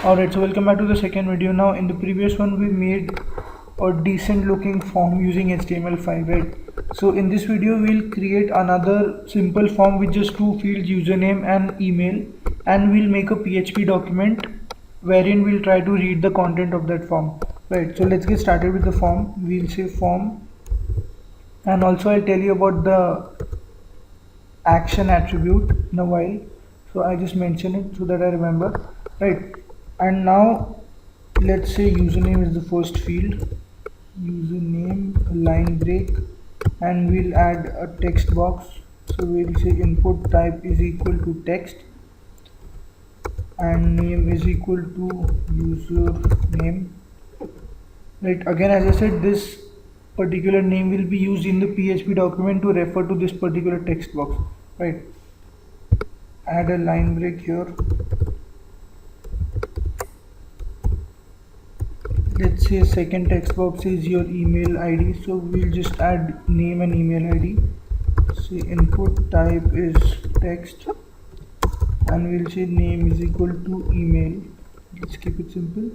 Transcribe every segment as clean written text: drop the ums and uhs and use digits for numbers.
Alright, so welcome back to the second video. Now in the previous one we made a decent looking form using HTML5, right? So in this video we'll create another simple form with just two fields, username and email, and we'll make a PHP document wherein we'll try to read the content of that form, right? So let's get started with the form. We'll say form, and also I'll tell you about the action attribute in a while, so I just mention it so that I remember, right? And now let's say username is the first field, username, a line break, and we'll add a text box. So we'll say input type is equal to text and name is equal to username, right? Again, as I said, this particular name will be used in the PHP document to refer to this particular text box, right? Add a line break here. Let's say second text box is your email ID, so we'll just add name and email ID. Say input type is text and we'll say name is equal to email. Let's keep it simple,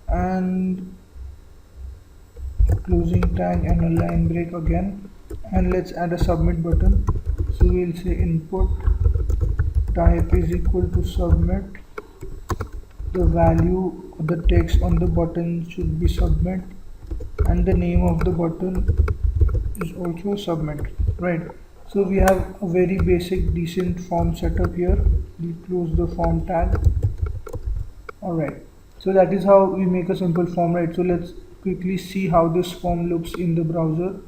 and closing tag and a line break again, and let's add a submit button. So we'll say input type is equal to submit. The value of the text on the button should be submit, and the name of the button is also submit, right? So we have a very basic decent form setup here. We close the form tag. Alright, so that is how we make a simple form, right? So let's quickly see how this form looks in the browser.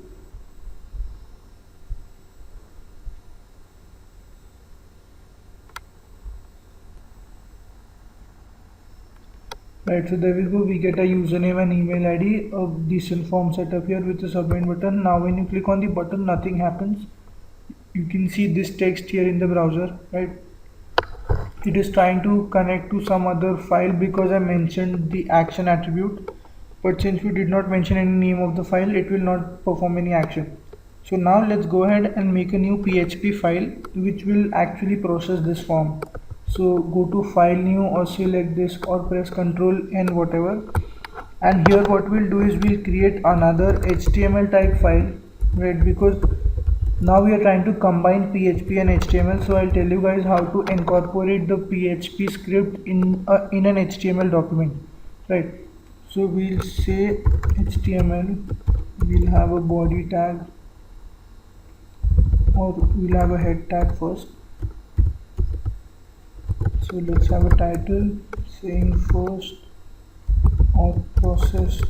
Right, so there we go, we get a username and email ID, a decent form setup here with the submit button. Now when you click on the button, nothing happens. You can see this text here in the browser, right? It is trying to connect to some other file because I mentioned the action attribute, but since we did not mention any name of the file, it will not perform any action. So now let's go ahead and make a new PHP file which will actually process this form. So go to file new or select this or press Ctrl N, whatever, and here what we'll do is we'll create another HTML type file, right? Because now we are trying to combine PHP and HTML, so I'll tell you guys how to incorporate the PHP script in an HTML document, right? So we'll say HTML, we'll have a body tag, or we'll have a head tag first. So let's have a title saying first or processing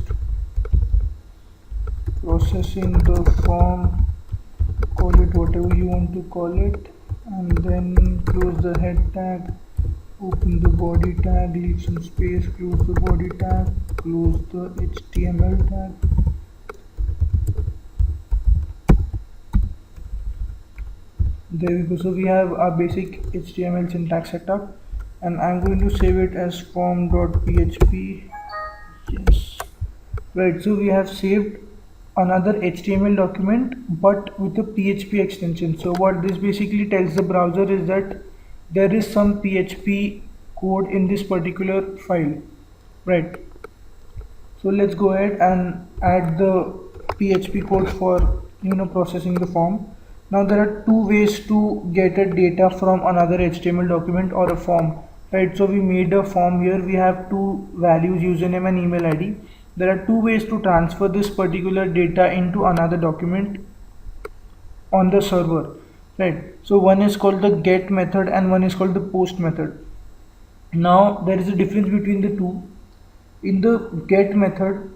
the form, call it whatever you want to call it, and then close the head tag, open the body tag, leave some space, close the body tag, close the HTML tag. There we go. So we have our basic HTML syntax setup, and I'm going to save it as form.php. Yes, right. So we have saved another HTML document but with a PHP extension. So what this basically tells the browser is that there is some PHP code in this particular file, right? So let's go ahead and add the PHP code for processing the form. Now there are two ways to get a data from another HTML document or a form, right? So we made a form here. We have two values, username and email ID. There are two ways to transfer this particular data into another document on the server, right? So one is called the get method and one is called the post method. Now there is a difference between the two. In the get method,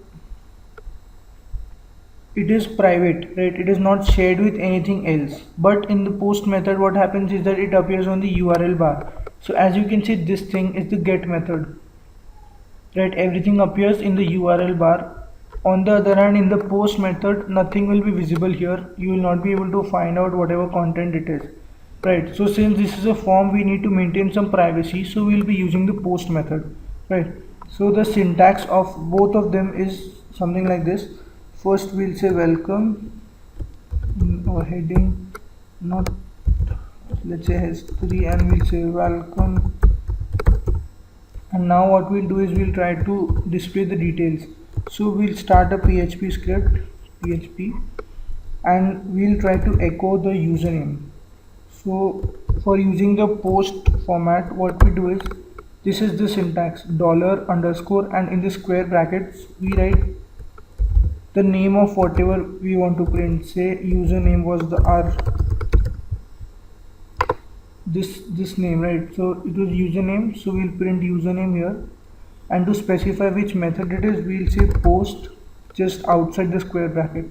it is private, right? It is not shared with anything else. But in the post method, what happens is that it appears on the URL bar. So as you can see, this thing is the get method, right? Everything appears in the URL bar. On the other hand, in the post method, nothing will be visible here. You will not be able to find out whatever content it is, right? So since this is a form, we need to maintain some privacy, so we'll be using the post method, right? So the syntax of both of them is something like this. First we'll say welcome, or heading, not, let's say has 3, and we'll say welcome, And now what we'll do is we'll try to display the details. So we'll start a PHP script, PHP, and we'll try to echo the username. So for using the post format, what we do is, this is the syntax, dollar underscore, and in the square brackets we write the name of whatever we want to print. Say username was the r, this name, right? So it was username, so we'll print username here. And to specify which method it is, we'll say post just outside the square bracket,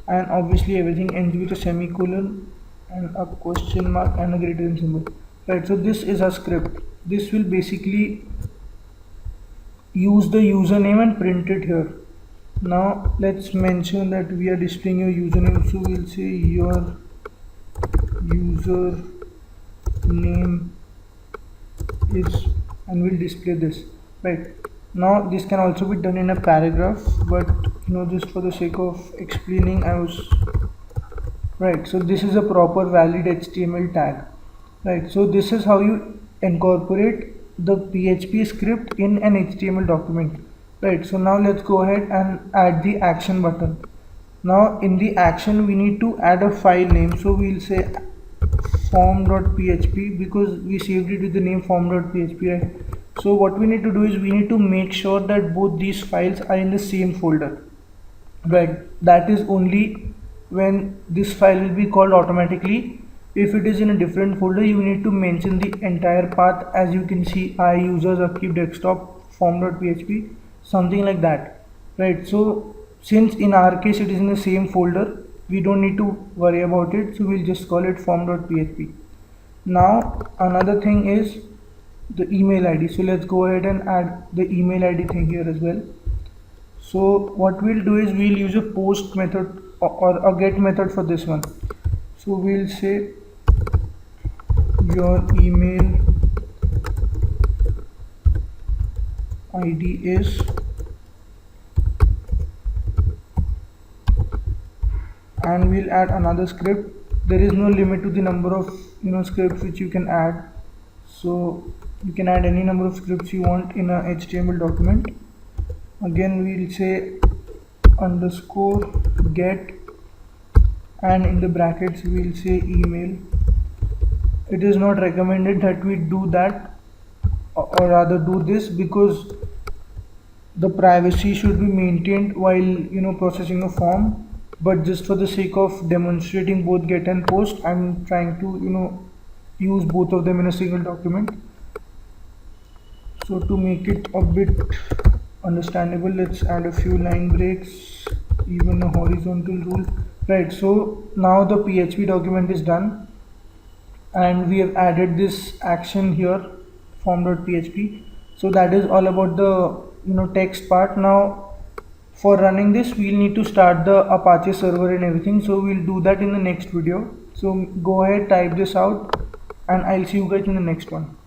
and obviously everything ends with a semicolon and a question mark and a greater than symbol, right? So this is a script. This will basically use the username and print it here. Now let's mention that we are displaying your username, so we'll say your user name is, and we'll display this, right? Now this can also be done in a paragraph, but just for the sake of explaining, I was right. So this is a proper valid HTML tag, right? So this is how you incorporate the PHP script in an HTML document, right? So now let's go ahead and add the action button. Now in the action we need to add a file name, so we'll say form.php because we saved it with the name form.php, right? So what we need to do is we need to make sure that both these files are in the same folder, right? That is only when this file will be called automatically. If it is in a different folder, you need to mention the entire path. As you can see, I users upkeep desktop form.php, something like that, right? So since in our case it is in the same folder, we don't need to worry about it, so we'll just call it form.php. Now another thing is the email ID, so let's go ahead and add the email ID thing here as well. So what we'll do is we'll use a post method or a get method for this one. So we'll say your email ID is, and we'll add another script. There is no limit to the number of scripts which you can add, so you can add any number of scripts you want in a HTML document. Again we'll say underscore get, and in the brackets we'll say email. It is not recommended that we do that, or rather do this, because the privacy should be maintained while processing a form. But just for the sake of demonstrating both get and post, I'm trying to use both of them in a single document. So to make it a bit understandable, let's add a few line breaks, even a horizontal rule, right? So now the PHP document is done, and we have added this action here, form.php. So that is all about the text part. Now for running this, we'll need to start the Apache server and everything, so we'll do that in the next video. So go ahead, type this out, and I'll see you guys in the next one.